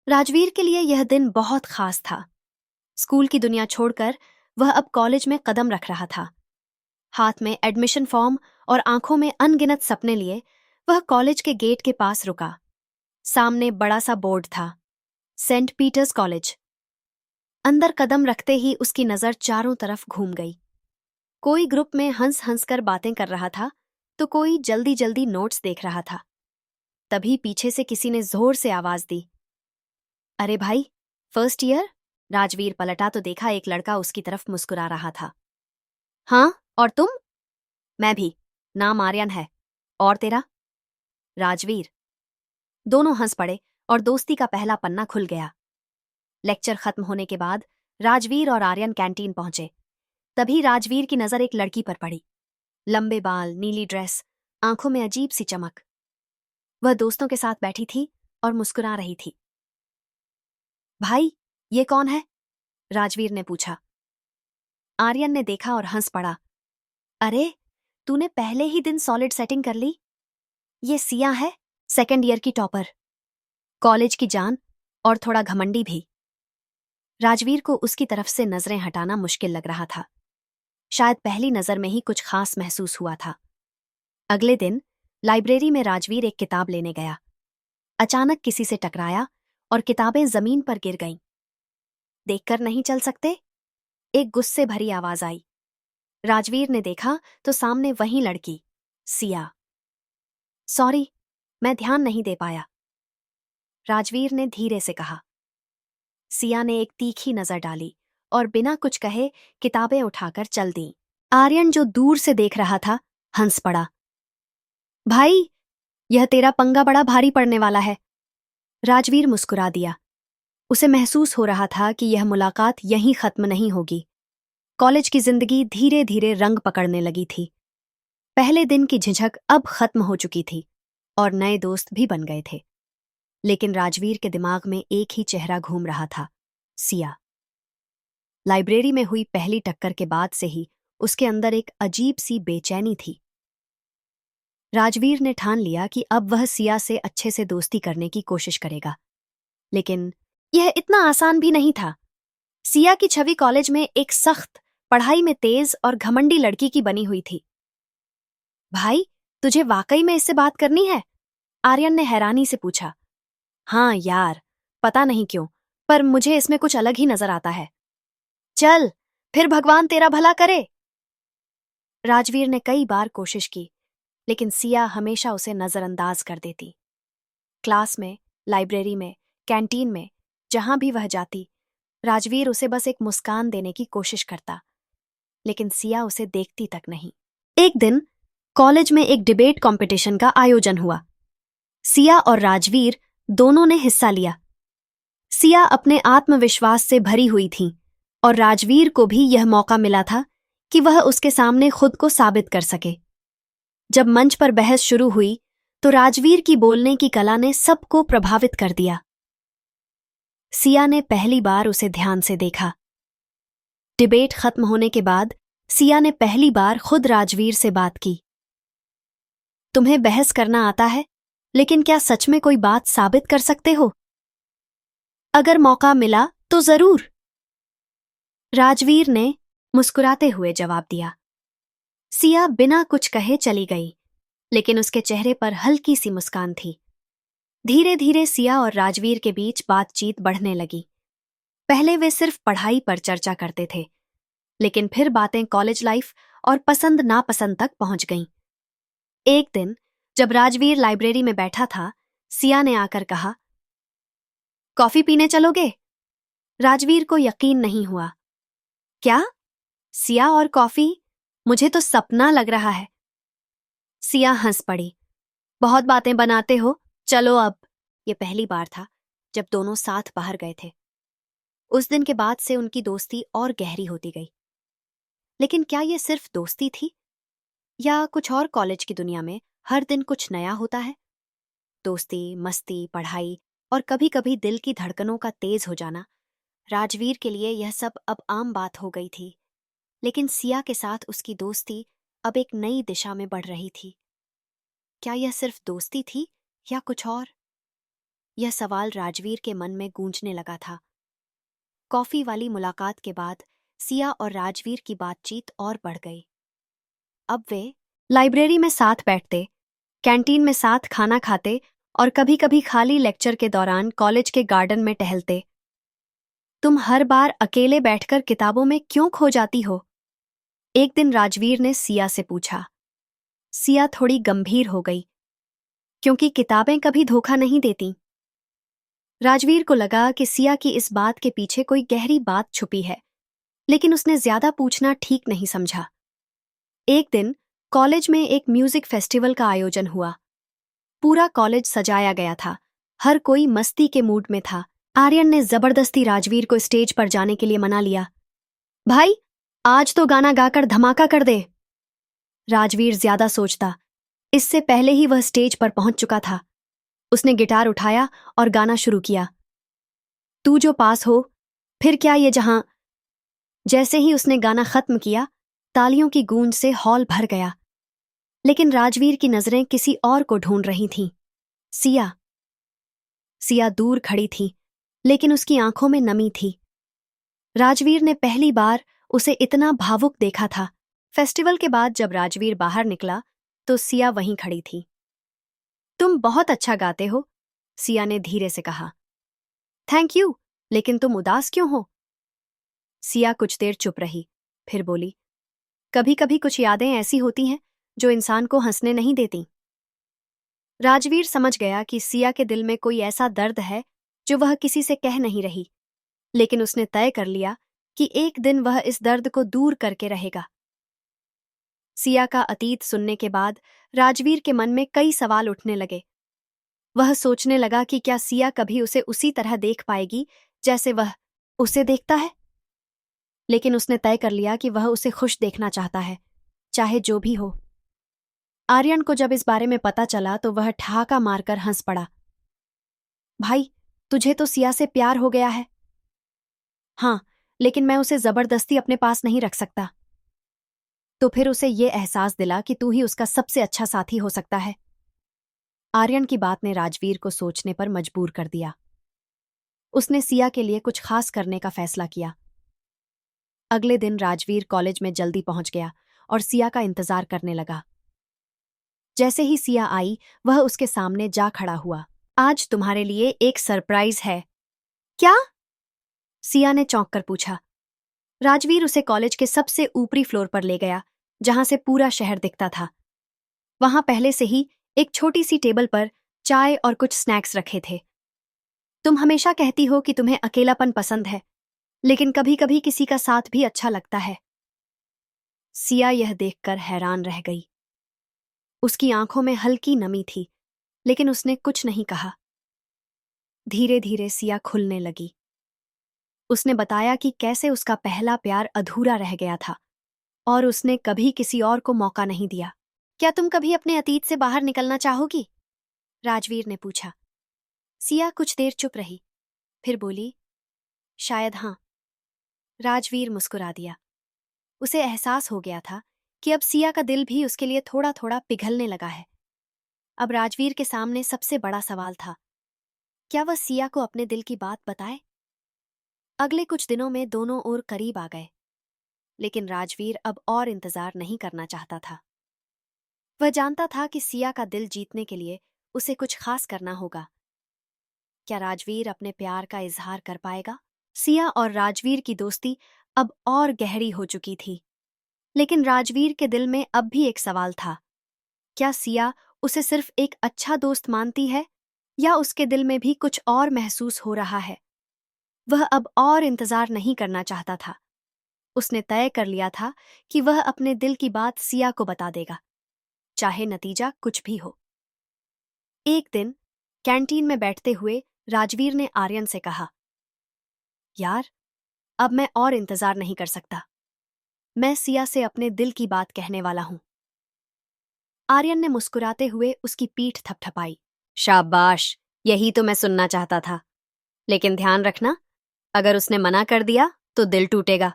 राजवीर के लिए यह दिन बहुत खास था। स्कूल की दुनिया छोड़कर वह अब कॉलेज में कदम रख रहा था। हाथ में एडमिशन फॉर्म और आंखों में अनगिनत सपने लिए वह कॉलेज के गेट के पास रुका। सामने बड़ा सा बोर्ड था, सेंट पीटर्स कॉलेज। अंदर कदम रखते ही उसकी नजर चारों तरफ घूम गई। कोई ग्रुप में हंस हंस कर बातें कर रहा था, तो कोई जल्दी जल्दी नोट्स देख रहा था। तभी पीछे से किसी ने जोर से आवाज दी, अरे भाई, फर्स्ट ईयर? राजवीर पलटा तो देखा एक लड़का उसकी तरफ मुस्कुरा रहा था। हाँ, और तुम? मैं भी। नाम आर्यन है। और तेरा? राजवीर। दोनों हंस पड़े और दोस्ती का पहला पन्ना खुल गया। लेक्चर खत्म होने के बाद राजवीर और आर्यन कैंटीन पहुंचे। तभी राजवीर की नजर एक लड़की पर पड़ी। लंबे बाल, नीली ड्रेस, आंखों में अजीब सी चमक। वह दोस्तों के साथ बैठी थी और मुस्कुरा रही थी। भाई, ये कौन है? राजवीर ने पूछा। आर्यन ने देखा और हंस पड़ा। अरे, तूने पहले ही दिन सॉलिड सेटिंग कर ली। ये सिया है, सेकंड ईयर की टॉपर, कॉलेज की जान और थोड़ा घमंडी भी। राजवीर को उसकी तरफ से नजरें हटाना मुश्किल लग रहा था। शायद पहली नजर में ही कुछ खास महसूस हुआ था। अगले दिन लाइब्रेरी में राजवीर एक किताब लेने गया। अचानक किसी से टकराया और किताबें जमीन पर गिर गईं। देखकर नहीं चल सकते? एक गुस्से भरी आवाज आई। राजवीर ने देखा तो सामने वही लड़की, सिया। सॉरी, मैं ध्यान नहीं दे पाया, राजवीर ने धीरे से कहा। सिया ने एक तीखी नजर डाली और बिना कुछ कहे किताबें उठाकर चल दी। आर्यन, जो दूर से देख रहा था, हंस पड़ा। भाई, यह तेरा पंगा बड़ा भारी पड़ने वाला है। राजवीर मुस्कुरा दिया। उसे महसूस हो रहा था कि यह मुलाकात यहीं खत्म नहीं होगी। कॉलेज की जिंदगी धीरे धीरे रंग पकड़ने लगी थी। पहले दिन की झिझक अब खत्म हो चुकी थी और नए दोस्त भी बन गए थे। लेकिन राजवीर के दिमाग में एक ही चेहरा घूम रहा था, सिया। लाइब्रेरी में हुई पहली टक्कर के बाद से ही उसके अंदर एक अजीब सी बेचैनी थी। राजवीर ने ठान लिया कि अब वह सिया से अच्छे से दोस्ती करने की कोशिश करेगा। लेकिन यह इतना आसान भी नहीं था। सिया की छवि कॉलेज में एक सख्त, पढ़ाई में तेज और घमंडी लड़की की बनी हुई थी। भाई, तुझे वाकई में इससे बात करनी है? आर्यन ने हैरानी से पूछा। हाँ यार, पता नहीं क्यों, पर मुझे इसमें कुछ अलग ही नजर आता है। चल, फिर भगवान तेरा भला करे। राजवीर ने कई बार कोशिश की, लेकिन सिया हमेशा उसे नजरअंदाज कर देती। क्लास में, लाइब्रेरी में, कैंटीन में, जहां भी वह जाती, राजवीर उसे बस एक मुस्कान देने की कोशिश करता, लेकिन सिया उसे देखती तक नहीं। एक दिन कॉलेज में एक डिबेट कंपटीशन का आयोजन हुआ। सिया और राजवीर दोनों ने हिस्सा लिया। सिया अपने आत्मविश्वास से भरी हुई थी और राजवीर को भी यह मौका मिला था कि वह उसके सामने खुद को साबित कर सके। जब मंच पर बहस शुरू हुई तो राजवीर की बोलने की कला ने सबको प्रभावित कर दिया। सिया ने पहली बार उसे ध्यान से देखा। डिबेट खत्म होने के बाद सिया ने पहली बार खुद राजवीर से बात की। तुम्हें बहस करना आता है, लेकिन क्या सच में कोई बात साबित कर सकते हो? अगर मौका मिला तो जरूर, राजवीर ने मुस्कुराते हुए जवाब दिया। सिया बिना कुछ कहे चली गई, लेकिन उसके चेहरे पर हल्की सी मुस्कान थी। धीरे धीरे सिया और राजवीर के बीच बातचीत बढ़ने लगी। पहले वे सिर्फ पढ़ाई पर चर्चा करते थे, लेकिन फिर बातें कॉलेज लाइफ और पसंद नापसंद तक पहुंच गईं। एक दिन जब राजवीर लाइब्रेरी में बैठा था, सिया ने आकर कहा, कॉफी पीने चलोगे? राजवीर को यकीन नहीं हुआ। क्या? सिया और कॉफी? मुझे तो सपना लग रहा है। सिया हंस पड़ी। बहुत बातें बनाते हो, चलो अब। ये पहली बार था जब दोनों साथ बाहर गए थे। उस दिन के बाद से उनकी दोस्ती और गहरी होती गई। लेकिन क्या ये सिर्फ दोस्ती थी, या कुछ और कॉलेज की दुनिया में हर दिन कुछ नया होता है? दोस्ती, मस्ती, पढ़ाई और कभी कभी दिल की धड़कनों का तेज हो जाना, राजवीर के लिए यह सब अब आम बात हो गई थी। लेकिन सिया के साथ उसकी दोस्ती अब एक नई दिशा में बढ़ रही थी। क्या यह सिर्फ दोस्ती थी या कुछ और? यह सवाल राजवीर के मन में गूंजने लगा था। कॉफी वाली मुलाकात के बाद सिया और राजवीर की बातचीत और बढ़ गई। अब वे लाइब्रेरी में साथ बैठते, कैंटीन में साथ खाना खाते और कभी-कभी खाली लेक्चर के दौरान कॉलेज के गार्डन में टहलते। तुम हर बार अकेले बैठकर किताबों में क्यों खो जाती हो? एक दिन राजवीर ने सिया से पूछा। सिया थोड़ी गंभीर हो गई, क्योंकि किताबें कभी धोखा नहीं देती। राजवीर को लगा कि सिया की इस बात के पीछे कोई गहरी बात छुपी है, लेकिन उसने ज्यादा पूछना ठीक नहीं समझा। एक दिन कॉलेज में एक म्यूजिक फेस्टिवल का आयोजन हुआ। पूरा कॉलेज सजाया गया था, हर कोई मस्ती के मूड में था। आर्यन ने जबरदस्ती राजवीर को स्टेज पर जाने के लिए मना लिया। भाई, आज तो गाना गाकर धमाका कर दे। राजवीर ज्यादा सोचता, इससे पहले ही वह स्टेज पर पहुंच चुका था। उसने गिटार उठाया और गाना शुरू किया। तू जो पास हो, फिर क्या ये जहां। जैसे ही उसने गाना खत्म किया, तालियों की गूंज से हॉल भर गया। लेकिन राजवीर की नजरें किसी और को ढूंढ रही थीं। सिया। सिया दूर खड़ी थी, लेकिन उसकी आंखों में नमी थी। राजवीर ने पहली बार उसे इतना भावुक देखा था। फेस्टिवल के बाद जब राजवीर बाहर निकला, तो सिया वहीं खड़ी थी। तुम बहुत अच्छा गाते हो, सिया ने धीरे से कहा। थैंक यू, लेकिन तुम उदास क्यों हो? सिया कुछ देर चुप रही, फिर बोली, कभी कभी कुछ यादें ऐसी होती हैं जो इंसान को हंसने नहीं देती। राजवीर समझ गया कि सिया के दिल में कोई ऐसा दर्द है जो वह किसी से कह नहीं रही, लेकिन उसने तय कर लिया कि एक दिन वह इस दर्द को दूर करके रहेगा। सिया का अतीत सुनने के बाद राजवीर के मन में कई सवाल उठने लगे। वह सोचने लगा कि क्या सिया कभी उसे उसी तरह देख पाएगी जैसे वह उसे देखता है। लेकिन उसने तय कर लिया कि वह उसे खुश देखना चाहता है, चाहे जो भी हो। आर्यन को जब इस बारे में पता चला तो वह ठहाका मारकर हंस पड़ा। भाई, तुझे तो सिया से प्यार हो गया है। हाँ, लेकिन मैं उसे जबरदस्ती अपने पास नहीं रख सकता। तो फिर उसे ये एहसास दिला कि तू ही उसका सबसे अच्छा साथी हो सकता है। आर्यन की बात ने राजवीर को सोचने पर मजबूर कर दिया। उसने सिया के लिए कुछ खास करने का फैसला किया। अगले दिन राजवीर कॉलेज में जल्दी पहुंच गया और सिया का इंतजार करने लगा। जैसे ही सिया आई, वह उसके सामने जा खड़ा हुआ। आज तुम्हारे लिए एक सरप्राइज है। क्या? सिया ने चौंक कर पूछा। राजवीर उसे कॉलेज के सबसे ऊपरी फ्लोर पर ले गया, जहां से पूरा शहर दिखता था। वहां पहले से ही एक छोटी सी टेबल पर चाय और कुछ स्नैक्स रखे थे। तुम हमेशा कहती हो कि तुम्हें अकेलापन पसंद है, लेकिन कभी कभी किसी का साथ भी अच्छा लगता है। सिया यह देखकर हैरान रह गई। उसकी आंखों में हल्की नमी थी, लेकिन उसने कुछ नहीं कहा। धीरे धीरे सिया खुलने लगी। उसने बताया कि कैसे उसका पहला प्यार अधूरा रह गया था और उसने कभी किसी और को मौका नहीं दिया। क्या तुम कभी अपने अतीत से बाहर निकलना चाहोगी? राजवीर ने पूछा। सिया कुछ देर चुप रही, फिर बोली, शायद हाँ। राजवीर मुस्कुरा दिया। उसे एहसास हो गया था कि अब सिया का दिल भी उसके लिए थोड़ा थोड़ा पिघलने लगा है। अब राजवीर के सामने सबसे बड़ा सवाल था, क्या वह सिया को अपने दिल की बात बताए? अगले कुछ दिनों में दोनों और करीब आ गए, लेकिन राजवीर अब और इंतजार नहीं करना चाहता था। वह जानता था कि सिया का दिल जीतने के लिए उसे कुछ खास करना होगा। क्या राजवीर अपने प्यार का इजहार कर पाएगा? सिया और राजवीर की दोस्ती अब और गहरी हो चुकी थी, लेकिन राजवीर के दिल में अब भी एक सवाल था, क्या सिया उसे सिर्फ एक अच्छा दोस्त मानती है या उसके दिल में भी कुछ और महसूस हो रहा है? वह अब और इंतजार नहीं करना चाहता था। उसने तय कर लिया था कि वह अपने दिल की बात सिया को बता देगा, चाहे नतीजा कुछ भी हो। एक दिन कैंटीन में बैठते हुए राजवीर ने आर्यन से कहा, यार, अब मैं और इंतजार नहीं कर सकता। मैं सिया से अपने दिल की बात कहने वाला हूं। आर्यन ने मुस्कुराते हुए उसकी पीठ थपथपाई। शाबाश, यही तो मैं सुनना चाहता था। लेकिन ध्यान रखना, अगर उसने मना कर दिया तो दिल टूटेगा।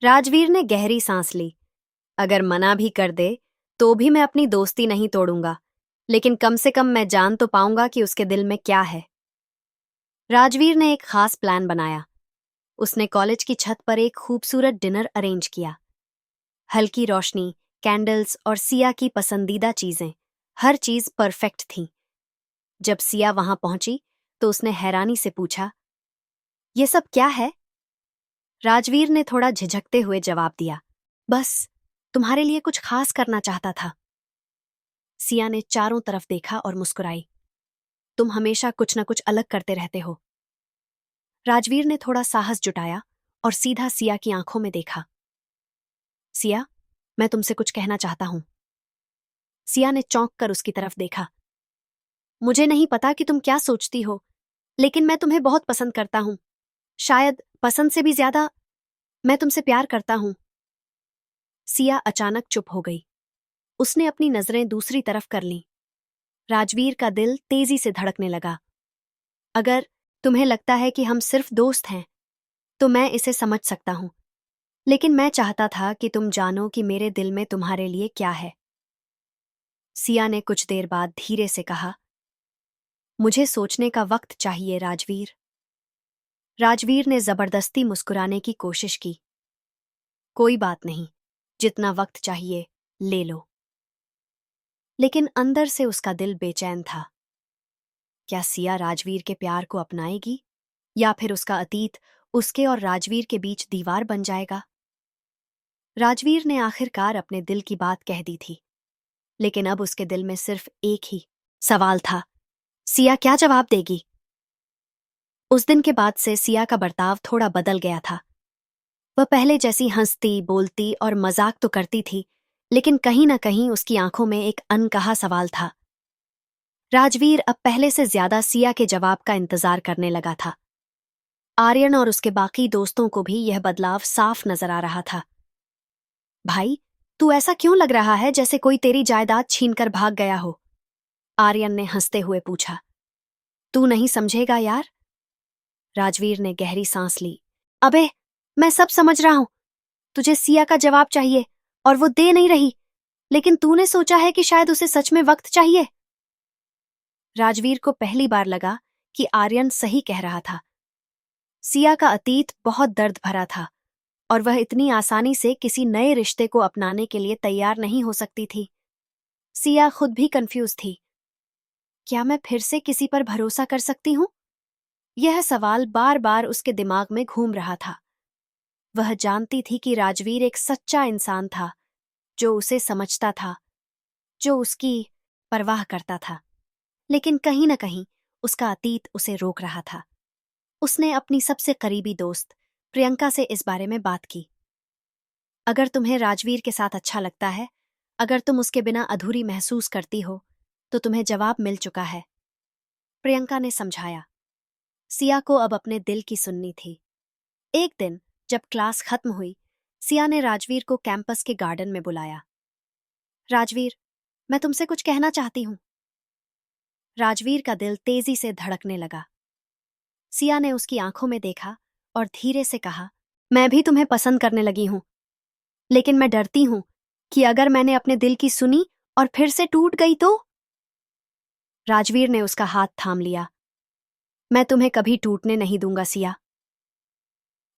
राजवीर ने गहरी सांस ली। अगर मना भी कर दे तो भी मैं अपनी दोस्ती नहीं तोड़ूंगा, लेकिन कम से कम मैं जान तो पाऊंगा कि उसके दिल में क्या है। राजवीर ने एक खास प्लान बनाया। उसने कॉलेज की छत पर एक खूबसूरत डिनर अरेंज किया। हल्की रोशनी, कैंडल्स और सिया की पसंदीदा चीजें, हर चीज परफेक्ट थी। जब सिया वहां पहुंची तो उसने हैरानी से पूछा, ये सब क्या है? राजवीर ने थोड़ा झिझकते हुए जवाब दिया, बस तुम्हारे लिए कुछ खास करना चाहता था। सिया ने चारों तरफ देखा और मुस्कुराई। तुम हमेशा कुछ न कुछ अलग करते रहते हो। राजवीर ने थोड़ा साहस जुटाया और सीधा सिया की आंखों में देखा। सिया, मैं तुमसे कुछ कहना चाहता हूं। सिया ने चौंक कर उसकी तरफ देखा। मुझे नहीं पता कि तुम क्या सोचती हो, लेकिन मैं तुम्हें बहुत पसंद करता हूं। शायद पसंद से भी ज्यादा मैं तुमसे प्यार करता हूं। सिया अचानक चुप हो गई। उसने अपनी नजरें दूसरी तरफ कर लीं। राजवीर का दिल तेजी से धड़कने लगा। अगर तुम्हें लगता है कि हम सिर्फ दोस्त हैं, तो मैं इसे समझ सकता हूं, लेकिन मैं चाहता था कि तुम जानो कि मेरे दिल में तुम्हारे लिए क्या है। सिया ने कुछ देर बाद धीरे से कहा, मुझे सोचने का वक्त चाहिए राजवीर। राजवीर ने जबरदस्ती मुस्कुराने की कोशिश की। कोई बात नहीं, जितना वक्त चाहिए ले लो। लेकिन अंदर से उसका दिल बेचैन था। क्या सिया राजवीर के प्यार को अपनाएगी, या फिर उसका अतीत उसके और राजवीर के बीच दीवार बन जाएगा? राजवीर ने आखिरकार अपने दिल की बात कह दी थी, लेकिन अब उसके दिल में सिर्फ एक ही सवाल था, सिया क्या जवाब देगी? उस दिन के बाद से सिया का बर्ताव थोड़ा बदल गया था। वह पहले जैसी हंसती, बोलती और मजाक तो करती थी, लेकिन कहीं न कहीं उसकी आंखों में एक अनकहा सवाल था। राजवीर अब पहले से ज्यादा सिया के जवाब का इंतजार करने लगा था। आर्यन और उसके बाकी दोस्तों को भी यह बदलाव साफ नजर आ रहा था। भाई, तू ऐसा क्यों लग रहा है जैसे कोई तेरी जायदाद छीनकर भाग गया हो? आर्यन ने हंसते हुए पूछा। तू नहीं समझेगा यार। राजवीर ने गहरी सांस ली। अबे, मैं सब समझ रहा हूं। तुझे सिया का जवाब चाहिए और वो दे नहीं रही, लेकिन तूने सोचा है कि शायद उसे सच में वक्त चाहिए। राजवीर को पहली बार लगा कि आर्यन सही कह रहा था। सिया का अतीत बहुत दर्द भरा था और वह इतनी आसानी से किसी नए रिश्ते को अपनाने के लिए तैयार नहीं हो सकती थी। सिया खुद भी कंफ्यूज थी। क्या मैं फिर से किसी पर भरोसा कर सकती हूँ? यह सवाल बार बार उसके दिमाग में घूम रहा था। वह जानती थी कि राजवीर एक सच्चा इंसान था, जो उसे समझता था, जो उसकी परवाह करता था, लेकिन कहीं न कहीं उसका अतीत उसे रोक रहा था। उसने अपनी सबसे करीबी दोस्त प्रियंका से इस बारे में बात की। अगर तुम्हें राजवीर के साथ अच्छा लगता है, अगर तुम उसके बिना अधूरी महसूस करती हो, तो तुम्हें जवाब मिल चुका है, प्रियंका ने समझाया। सिया को अब अपने दिल की सुननी थी। एक दिन जब क्लास खत्म हुई, सिया ने राजवीर को कैंपस के गार्डन में बुलाया। राजवीर, मैं तुमसे कुछ कहना चाहती हूँ। राजवीर का दिल तेजी से धड़कने लगा। सिया ने उसकी आंखों में देखा और धीरे से कहा, मैं भी तुम्हें पसंद करने लगी हूं, लेकिन मैं डरती हूं कि अगर मैंने अपने दिल की सुनी और फिर से टूट गई तो? राजवीर ने उसका हाथ थाम लिया। मैं तुम्हें कभी टूटने नहीं दूंगा सिया।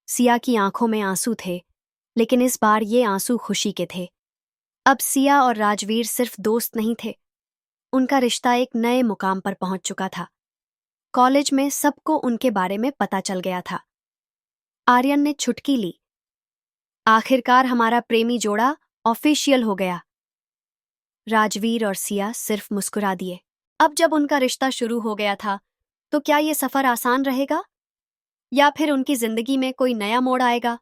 सिया की आंखों में आंसू थे, लेकिन इस बार ये आंसू खुशी के थे। अब सिया और राजवीर सिर्फ दोस्त नहीं थे, उनका रिश्ता एक नए मुकाम पर पहुंच चुका था। कॉलेज में सबको उनके बारे में पता चल गया था। आर्यन ने छुटकी ली। आखिरकार हमारा प्रेमी जोड़ा ऑफिशियल हो गया। राजवीर और सिया सिर्फ मुस्कुरा दिए। अब जब उनका रिश्ता शुरू हो गया था, तो क्या ये सफर आसान रहेगा, या फिर उनकी जिंदगी में कोई नया मोड़ आएगा?